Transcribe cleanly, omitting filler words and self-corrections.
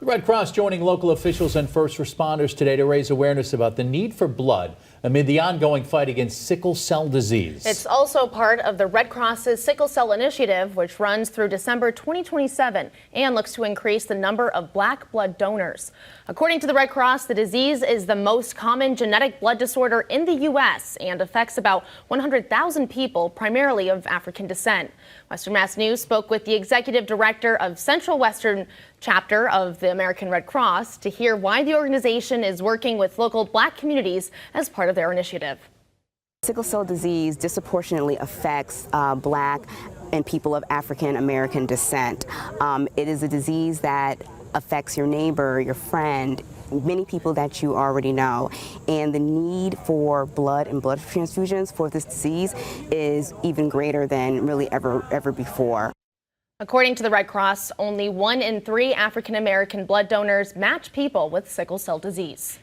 The Red Cross joining local officials and first responders today to raise awareness about the need for blood amid the ongoing fight against sickle cell disease. It's also part of the Red Cross's Sickle Cell Initiative, which runs through December 2027 and looks to increase the number of black blood donors. According to the Red Cross, the disease is the most common genetic blood disorder in the U.S. and affects about 100,000 people, primarily of African descent. Western Mass News spoke with the executive director of Central Western chapter of the American Red Cross to hear why the organization is working with local black communities as part of their initiative. Sickle cell disease disproportionately affects black and people of African American descent. It is a disease that affects your neighbor, your friend, many people that you already know. And the need for blood and blood transfusions for this disease is even greater than really ever before. According to the Red Cross, only 1 in 3 African American blood donors match people with sickle cell disease.